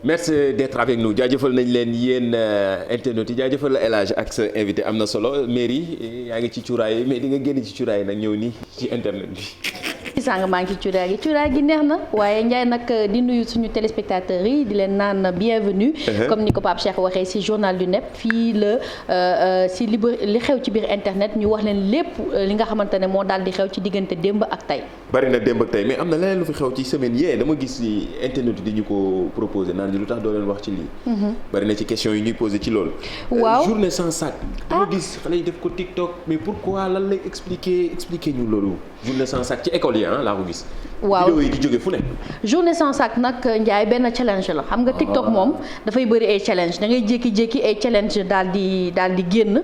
merci d'être avec nous jaajëfal nañ leen yéen internautes yi jaajëfal la El Hadj ak sa invité am na solo Merry yaa ngi ci cuuraay mais di nga génn ci cuuraay nag ñëw nii ci internet bi. sànq maa ngi ci cuuraay gi neex na waaye Ndiaye nag di nuyu suñu téléspectateurs yi di leen naan bienvenue comme ni ko Pape Cheikh waxee ci journal du NEP fii la ci li xew ci biir internet ñu wax leen lépp li nga xamante ne moo daal di xew ci diggante démb ak tey. bari na démb ak tey mais am na leneen lu fi xew ci semaine yee dama gis ni internet di ñu ko proposé naan lu tax doo leen wax ci lii. bari na ci question yi ñuy posé ci loolu. waaw journée sans sac. dama gis xale yi def ko TikTok mais pourquoi lan lay expliquer ñu loolu journée sans sac ci école yi laa ko gis. waaw vidéo yi di jóge fu ne. journée sans sac nag Ndiaye benn challenge la xam nga TikTok moom dafay bëri ay challenge da ngay jékki-jékki ay challenge daal di génn.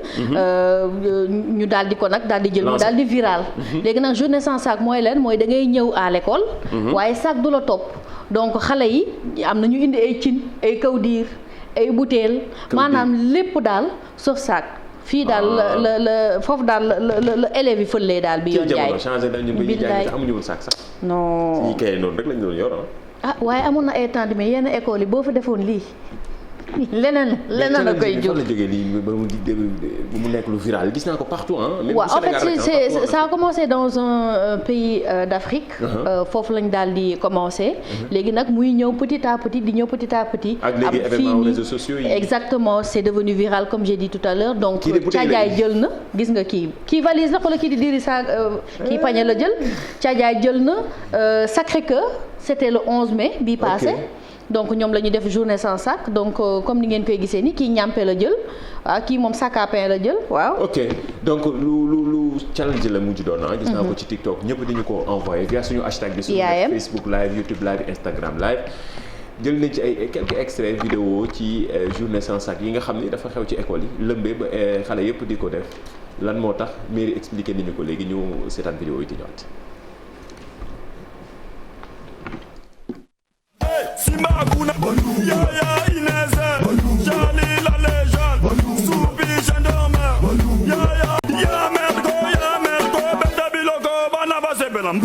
ñu daal di ko nag daal di jël mu daal di viral. léegi nag journée sans sac mooy leen mooy da ngay ñëw à l'école. waaye sac du la topp donc xale yi am na ñu indi ay cin ay kawdiir ay butéel maanaam lépp daal sauf sac. fii daal la foofu daal la élèves yi fëlee daal bi yoon jaay changé nañ ñu ngi jaay amuñu woon sax non ñi kay noonu rek lañ doon yor waaye amoon na ay temps mais yenn école yi boo fa defoon lii leneen la koy jóg. fan la jógee lii ba mu nekk lu viral gis naa ko partout waaw en fait ça a commencé dans un pays d'Afrique. foofu lañ daal di commencé. léegi nag muy ñëw petit à petit di ñëw petit à petit. ak léegi événement réseaux sociaux yi. exactement c'est devenu viral comme j'ai dit tout à l'heure donc caajaay jël na gis nga kii valise la wala kii di diri sa kii pañe la jël caajaay jël na Sacré-Cœur c'était le 11 mai bii passé. donc ñoom la ñu def journée sans sac donc comme ni ngeen koy gisee ni kii ñàmpe la jël waaw kii moom sac à pain la jël waaw. ok donc lu challenge la mujj doon gis naa ko ci TikTok ñëpp dañu ko envoyé via suñu hashtag bi. suñu Facebook live YouTube live Instagram live. jël nañ ci ay quelques extraits vidéo ci journée sans sac yi nga xam ni dafa xew ci école yi lëmbee ba xale yëpp di ko def lan moo tax Merry expliqué nañu ko léegi ñu seetaan vidéo yi di ñëwaat. Simba Aguna, Yaya Inez, Jali la légende, Soubi gendarme, Yaya Mergo, Beta Biloko, Banaba Sebenam.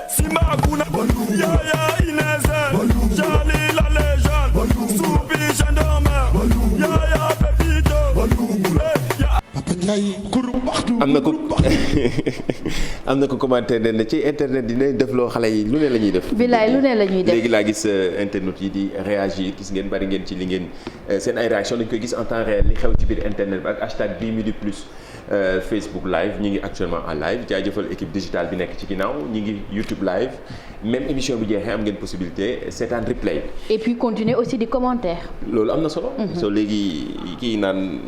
Simba Aguna, Yaya Inez, Jali la légende, Soubi gendarme, Yaya Pepito, am na ko commentaire ne ci internet dina def loo xale yi lu ne la ñuy def. bilaay lu ne la ñuy def léegi laa gis internet yi di réagir gis ngeen bari ngeen ci li ngeen seen ay réaction dañ koy gis en temps réel li xew ci biir internet bi ak hashtag 10 midi plus Facebook live ñi ngi actuellement en live jaajëfal équipe digitale bi nekk ci ginnaaw ñi ngi YouTube live même émission bi jeexee am ngeen possibilité seetaan replay. et puis continuer aussi di commentaire. loolu am na solo. soo léegi kii naan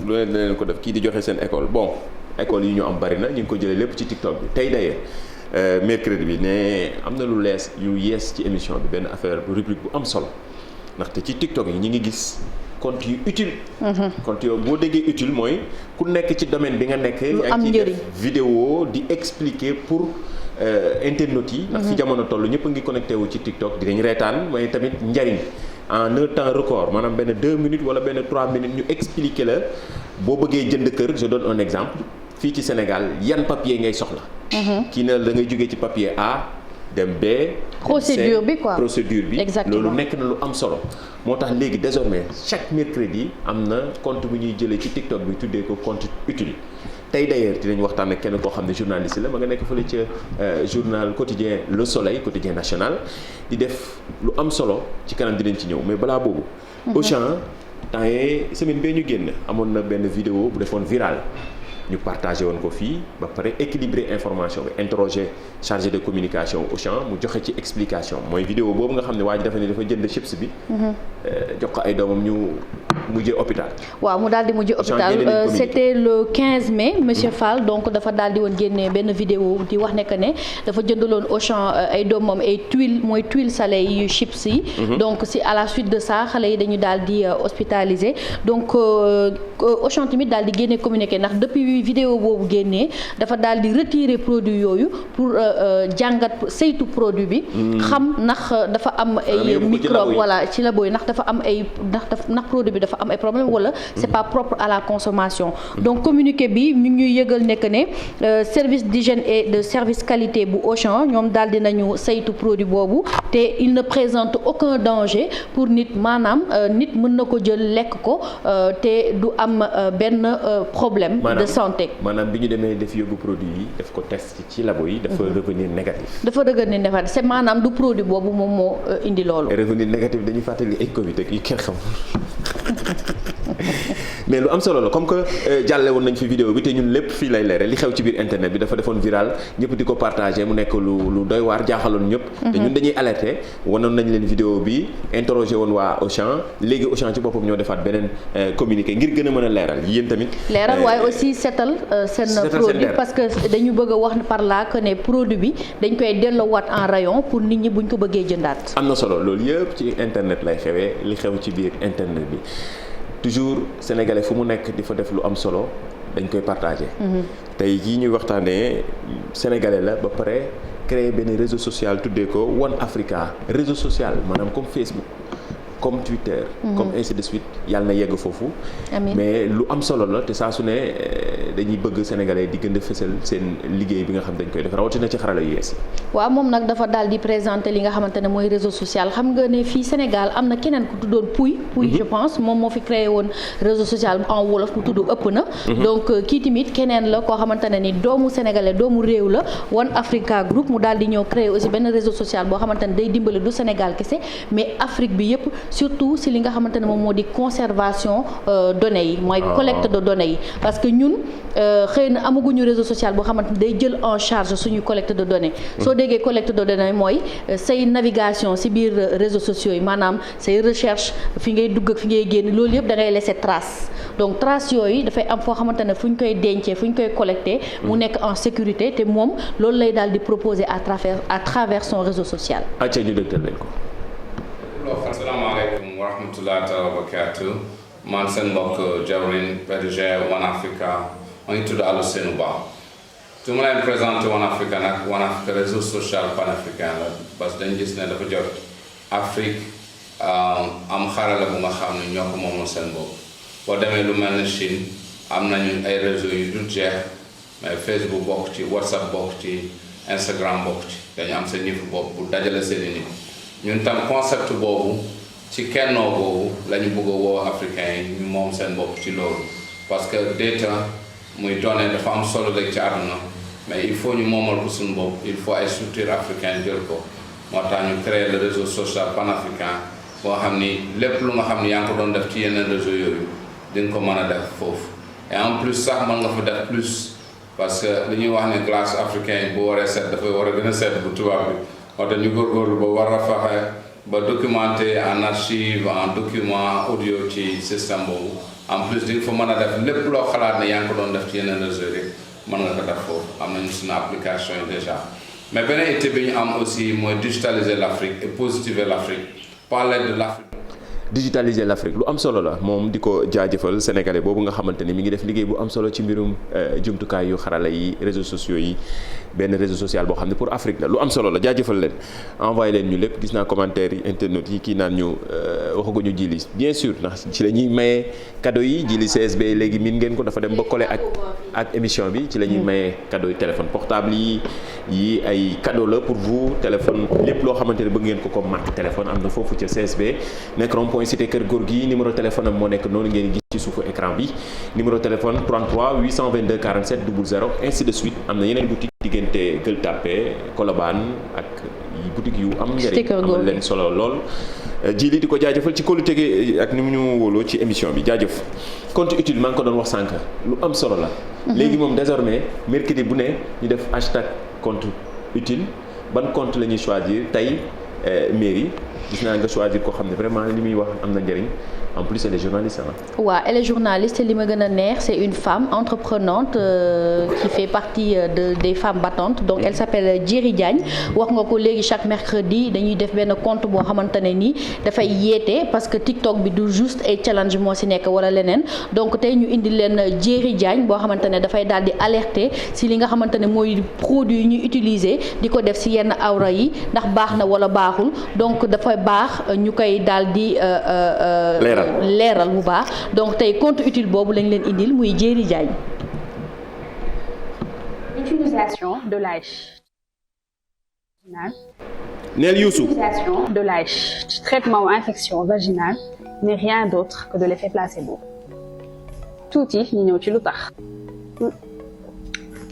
lu ne dina leen ko def kii di joxe seen école bon. école yi ñu am bari na ñu ngi ko jëlee lépp ci TikTok bi tey d'ailleurs mercredi bi ne am na lu lees yu yees ci émission bi benn affaire bu rubrique bu am solo ndaxte ci TikTok yi ñu ngi gis compte yu utile. compte yoo boo déggee utile mooy ku nekk ci domaine bi nga nekk. yaa ngi ciy def vidéo di expliquer pour internautes yi. ndax fi jamono toll ñëpp a ngi connecté wu ci TikTok dinañ reetaan mooy tamit njariñ en un temps record maanaam benn 2 minutes wala benn 3 minutes ñu expliquer la boo bëggee jënd kër je donne un exemple. fii ci Sénégal yan papier ngay soxla. kii na da ngay jógee ci papier A dem B. procédure bi quoi procédure bi. exactement loolu nekk na lu am solo. moo tax léegi désormais chaque mercredi am na compte bu ñuy jëlee ci TikTok bi tuddee ko compte utile. tey d'ailleurs dinañ waxtaan ak kenn koo xam ne journaliste la ma nga nekk fële ca journal quotidien Le Soleil quotidien national di def lu am solo ci kanam dinañ ci ñëw mais balaa boobu. Auchan temps yii semaine bee ñu génn amoon na benn vidéo bu defoon viral. ñu partagé woon ko fii ba pare équilibrer information bi interroger chargé de communication Auchan mu joxe ci explication mooy vidéo boobu nga xam ne waa ji dafa ne dafa jënd chips bi. jox ko ay doomam ñu mujjee hôpital. waaw mu daal di mujjee hôpital c'était le 15 mai monsieur Fall donc dafa daal di woon génne benn vidéo di wax ne que ne dafa jëndaloon Auchan ay doomam ay tuiles mooy tuiles salées yu chips yi. donc si à la suite de ça xale yi dañu daal di hospitalisé donc Auchan tamit daal di génne communiqué ndax depuis bi vidéo boobu génnee dafa daal di retirer produit yooyu pour jàngat saytu produit bi. xam ndax dafa am ay microbe voilà ci labo yi ndax dafa am ay ndax produit bi dafa am ay problème wala c'est pas propre à la consommation. donc communiqué bi ñu ngi ñuy yëgal nekk ne service d'hygiène et de service qualité bu Auchan ñoom daal dinañu saytu produit boobu te il ne présente aucun danger pour nit maanaam nit mën na ko jël lekk ko te du am benn problème de santé. maanaam bi ñu demee def yóbbu produit yi def ko test ci labo yi dafa revenir négatif. dafa revenir négatif c'est maanaam du produit boobu moom moo indi loolu. revenir négatif dañuy fàttali ay Covid ak yi kenn xam mais lu am solo la comme que jàlle woon nañ fi vidéo bi te ñun lépp fii lay leere li xew ci biir internet bi dafa defoon viral ñëpp di ko partagé mu nekk lu doy waar jaaxaloon ñëpp. te ñun dañuy alerter wanoon nañ leen vidéo bi interrogé woon waa Auchan léegi Auchan ci boppam ñoo defaat beneen communiqué ngir gën a mën a leeral yéen tamit. leeral waaye aussi setal seen produit parce que dañu bëgg a wax par là que ne produit bi dañ koy delloowaat en rayon pour nit ñi buñ ko bëggee jëndaat. am na solo loolu yëpp ci internet lay xewee li xew ci biir internet bi. toujours sénégalais fu mu nekk di fa def lu am solo dañ koy partagé. tey jii ñuy waxtaanee sénégalais la ba pare créer benn réseau social tuddee ko One Africa réseau social maanaam comme Facebook comme Twitter. comme ainsi de suite yàlla na yegg foofu. mais lu am solo la te saa su ne dañuy bëgg sénégalais di gën a fësal seen liggéey bi nga xam dañ koy def rawatina ci xarala yu yees. waaw moom nag dafa daal di présenter li nga xamante ne mooy réseau social xam nga ne fii Sénégal am na keneen ku tuddoon Pouy je pense moom moo fi créé woon réseau social en wolof ku tudd ëpp na. donc kii tamit keneen la koo xamante ne ni doomu sénégalais doomu réew la One Africa Group mu daal di ñëw créé aussi benn réseau social boo xamante ne day dimbali du Sénégal kese mais Afrique bi yëpp. surtout si li nga xamante ne moom moo di conservation données yi mooy collecte de données yi parce que ñun xëy na amaguñu réseau social boo xamante ne day jël en charge suñu collecte de données soo déggee collecte de données mooy say navigation si biir réseaux sociaux yi maanaam say recherche fi ngay dugg ak fi ngay génn loolu yëpp da ngay laisser trace donc trace yooyu dafay am foo xamante ne fu ñu koy dencee fu ñu koy collecté mu nekk en sécurité te moom loolu lay daal di proposer à travers son réseau social. acca ñu dégtal leen ko. asalaamaaleykum wa rahmatullahi taala wa barakaatu man seen mbokk jawrin PDG One Africa ma ngi tudd Alioune Ba su ma leen présenté One Africa nag One Africa réseau social panafricain la parce que dañu gis ne dafa jot Afrique am xarala bu nga xam ne ñoo ko moomoon seen bopp boo demee lu mel ne Chine am nañu ay réseau yu dul jeex mais Facebook bokk ci WhatsApp bokk ci Instagram bokk ci dañu am seen niveau bopp bu dajale seeni nit ñun tam concept boobu ci kennoo boobu la ñu bëgg a woo africains yi ñu moom seen bopp ci loolu parce que data muy données dafa am solo rek ci àdduna mais il faut ñu moomal ko suñu bopp il faut ay structure africaine jël ko moo tax ñu créer le réseau social panafricain boo xam ni lépp lu nga xam ni yaa ngi ko doon def ci yeneen réseau yooyu di nga ko mën a def foofu et en plus sax mën nga fa def plus parce que li ñuy wax ne glace africain yi bu waree set dafay war a gën a set bu tubaab bi moo tax ñu góorgóorlu ba war a fexe ba documenter en archive en document audio ci système boobu en plus di nga fa mën a def lépp loo xalaat ne yaa ngi ko doon def ci yeneen réseau rek mën nga ko def foofu am nañu suñu application yi déjà mais beneen été bi ñu am aussi mooy digitaliser l'Afrique et positiver l'Afrique parler de l'Afrique. digitaliser l'Afrique lu am solo la moom di ko jaajëfal sénégalais boobu nga xamante ni mi ngi def liggéey bu am solo ci mbirum jumtukaay yu xarala yi réseaux sociaux yi benn réseau social boo xam ne pour Afrique la lu am solo la jaajëfal leen envoyé leen ñu lépp gis naa commentaire yi internet yi kii naan ñu waxaguñu jili bien sûr ndax ci la ñuy maye cadeau yi jili CSB léegi miin ngeen ko dafa dem ba collé ak émission bi ci la ñuy maye cadeau yi téléphone portable yi ay cadeau la pour vous téléphone lépp loo xamante ne bëgg ngeen ko comme marque téléphone am na foofu ca CSB nekk point cité Kër Gorgui numéro téléphone am moo nekk noonu ngeen gis ci suufu écran bi numéro téléphone 33 822 47 00 ainsi de suite am na yeneen boutique diggante Gueule Tapée Colobane ak boutique yu am njëriñ amal leen solo lool ji li di ko jaajëfal ci kóolute gi ak ni mu ñu wóoloo ci émission bi jaajëf compte utile maa ngi ko doon wax sànq lu am solo la léegi moom désormais mercredi bu ne ñu def hashtag compte utile ban compte la ñuy choisir tey mairie gis naa nga choisir koo xam ne vraiment li muy wax am na njëriñ en plus elle est journaliste waaw elle est journaliste li ma gën a neex c'est une femme entreprenante qui fait partie des femmes battantes donc elle s'appelle Djeri Diagne wax nga ko léegi chaque mercredi dañuy def benn compte boo xamante ne nii dafay yeete parce que TikTok bi du juste ay challenge moo ci nekk wala leneen donc tey ñu indi leen Djeri Diagne boo xamante ne dafay daal di alerter ci li nga xamante ne mooy produit yi ñuy utiliser di ko def ci yenn awra yi ndax baax na wala baaxul donc dafay baax ñu koy daal di leeral bu baax donc tey compte utile boobu lañ leen indil muy Djeri Diagne. L'utilisation de l'AICH. Neel Youssou. L'utilisation de l'AICH, traitement ou infection vaginale, n'est rien d'autre que de l'effet placebo. tuuti ñu ñëw ci lu tax.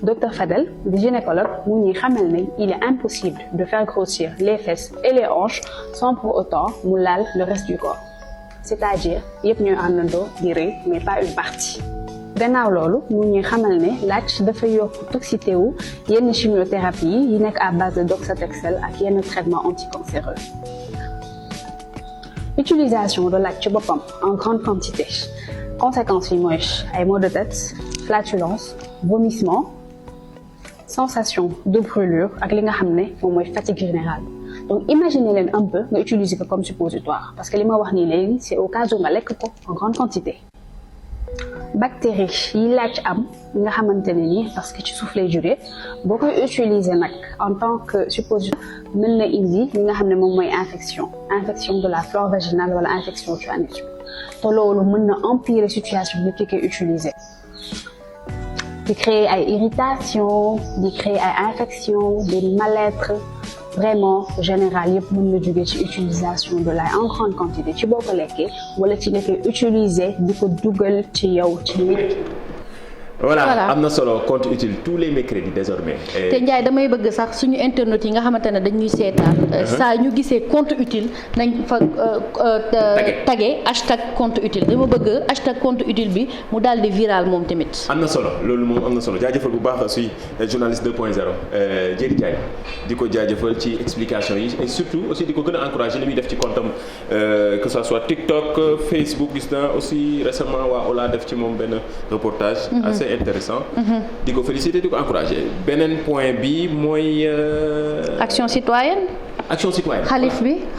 Docteur Fadel, di gynécologue, mu ñuy xamal ne il est impossible de faire grossir les fesses et les hanches sans pour autant mu laal le reste du corps. C'est-à-dire yëpp ñooy àndandoo di rëy mais pas une partie. gannaaw loolu mu ñuy xamal ne laaj dafa yokk toxicité wu yenn chimiothérapie yi nekk à base de doxatexel ak yenn traitement anticancéreux. Utilisation de laaj ci boppam en grande quantité conséquences yi mooy ay maux de tête, flatulence, vomissement, sensation de brûlure ak li nga xam ne moom mooy fatigue générale. Donc imaginez leen un peu nga utiliser ko comme suppositoire parce que li ma wax nii léegi c'est au cas où nga lekk ko en grande quantité. Bactéries yi laaj am nga xamante ne nii parce que ci suuf lay jógee boo koy utiliser nag en tant que suppositoire mën na indi li nga xam ne moom mooy infection de la flore vaginale wala infection ci anus te loolu mën na empirer situation bi ki koy utiliser. di créer ay irritation di créer ay infection des mal-être vraiment général yëpp mën na jóge ci utilisation de l'ail en grande quantité ci boo ko lekkee wala ci nekkee utiliser di ko dugal ci yow ci nit. voilà am na solo compte utile tous les mercredis désormais. te Ndiaye damay bëgg sax suñu internautes yi nga xamante ne dañuy seetaan. saa ñu gisee compte utile nañ fa tagge hashtag compte utile dama bëgg hashtag compte utile bi mu daal di viral moom tamit. am na solo loolu moom am na solo jaajëfal bu baax suy journaliste 2.0 Djeri Diagne di ko jaajëfal ci explication yi et surtout aussi di ko gën a encourager li muy def ci compte am que ça soit TikTok Facebook gis naa aussi récemment waa Ola def ci moom benn reportage. assez intéressant di ko féliciter di ko encourager beneen point bi mooy action citoyenne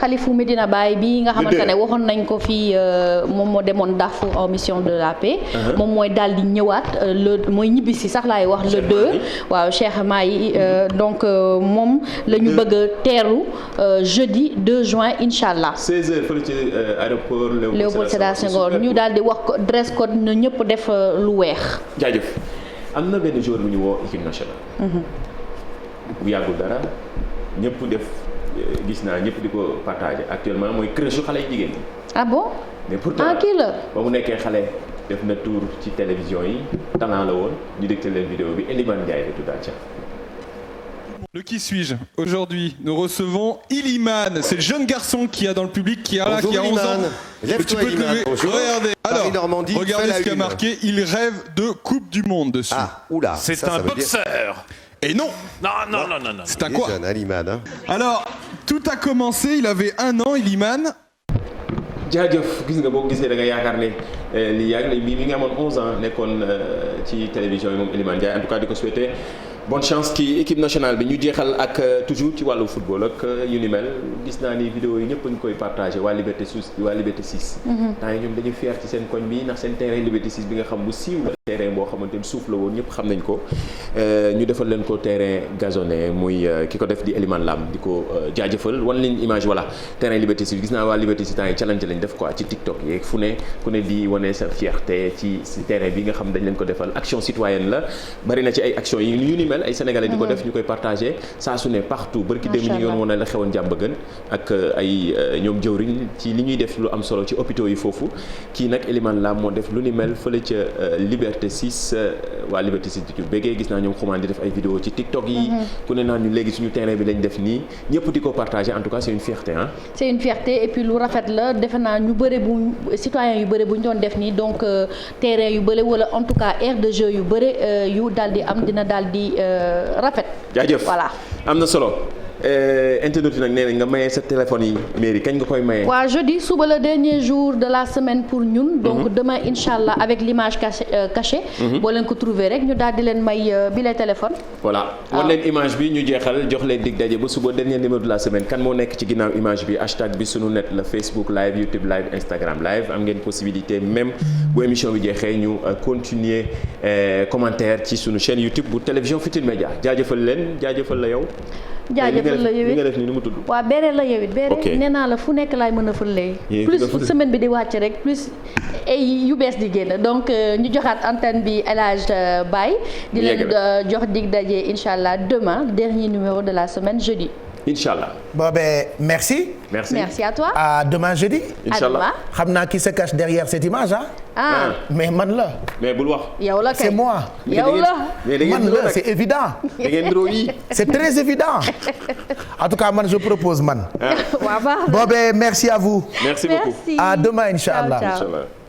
xalifu Medina Baye bi nga xamante ne waxoon nañ ko fii moom moo demoon Darfour en mission de la paix moom mooy daal di ñëwaat mooy ñibbisi sax laay wax le 2 waaw Cheikh Mahi donc moom la ñu bëgg a teeru jeudi 2 juin incha allah 16h fële ci aéroport Léopold Sédar Senghor ñu daal di wax ko dress code na ñëpp def lu weex. jaajëf am na benn jour bu ñu woo équipe nationale. bu yàggul dara ñëpp def gis naa ñëpp di ko partager actuellement mooy crèche xale yi jigéen ñi. ah bon mais pourtant kii la ba mu nekkee xale def na tour ci télévision yi talent la woon ñu dégtal leen vidéo bi Elimane Ndiaye la tuddaat. Le qui suis-je? Aujourd'hui, nous recevons Ilimane. C'est le jeune garçon qui a dans le public qui a 11 ans. Lève-toi, Ilimane. Bonjour. Regardez. Alors, Normandie, regardez ce qu'il y a marqué. Il rêve de Coupe du Monde dessus. Ah, oula. C'est un boxeur. Et non. Non. C'est un quoi? Jeune, Ilimane. Hein. Alors, tout a commencé. Il avait 1 an, Ilimane. jaajëf gis nga boo gisee da nga yaakaar ne lii yàgg na mi nga amoon 11 ans nekkoon ci télévision yi moom Elimane Ndiaye en tout cas di ko souhaiter bonne chance ci équipe nationale bi ñu jeexal ak toujours ci wàllu football ak yu ni mel gis naa ni vidéo yi ñëpp a ngi koy partagé waa Liberté 6 temps yi ñoom dañu fier ci seen koñ bi ndax seen terrain Liberté 6 bi nga xam bu siiw la terrain boo xamante ni suuf la woon ñëpp xam nañ ko ñu defal leen ko terrain gazonné muy ki ko def di Elimane Lam di ko jaajëfal wan leen image voilà terrain Liberté 6 gis naa waa Liberté 6 temps yi challenge lañ def quoi ci TikTok yeeg fu ne ku ne di wane sa fierté ci terrain bi nga xam dañ leen ko defal action citoyenne la bari na ci ay action yi yu ni mel ay sénégalais di ko def ñu koy partagé saa su ne partout barki dem ñu yoon wane la xewoon jàmba gën ak ay ñoom jëwriñ ci li ñuy def lu am solo ci hôpitaux yi foofu kii nag Elimane Lam moo def lu ni mel fële ca Liberté 6 waa Liberté 6 di ci béggee gis naa ñoom xumaan di def ay vidéo ci TikTok yi ku ne naan ñu léegi suñu terrain bi lañ def nii ñëpp di ko partagé en tout cas c'est une fierté hein. C'est une fierté et puis lu rafet la defe naa ñu bëri bu citoyens yu bëri bu ñu doon def nii donc terrain yu bëri wala en tout cas aire de jeu yu bëri yu daal di am dina daal di rafet. jaajëf voilà am na solo internet yi nag nee nañ nga maye sa téléphone yi mairie kañ nga koy maye. waaw jeudi suba le dernier jour de la semaine pour ñun. donc demain incha allah avec l'image cachée. boo leen ko trouver rek ñu daal di leen may bi les téléphones. voilà wan leen image bi ñu jeexal jox leen dig daje ba suba dernier numéro de la semaine kan moo nekk ci ginnaaw image bi hashtag bi sunu net la Facebook live YouTube live Instagram live am ngeen possibilité même bu émission bi jeexee ñu continuer commentaire ci sunu chaîne YouTube bu télévision Futurs Médias jaajëfal leen jaajëfal la yow. jaajëfal la yow it li nga def nii nu mu tudd. waaw beere la yow it beere nee naa la fu nekk laay mën a fëlee. plus semaine bi di wàcc rek plus yu bees di génn donc ñu joxaat antenne bi El Hadj Baye. di leen jox dig daje incha allah demain dernier numéro de la semaine jeudi. Inch'Allah. Bon ben merci. Merci à toi. À demain jeudi. Inch'Allah. xam naa qui se cache derrière cette image mais man la. mais bul wax. yow la kay c'est moi. yow la. man la c'est évident. da ngeen drôle yi. c'est très évident. en tout cas man je propose man. waaw baax na. Bon ben merci à vous. Merci beaucoup. À demain Inch'Allah. Ciao, ciao.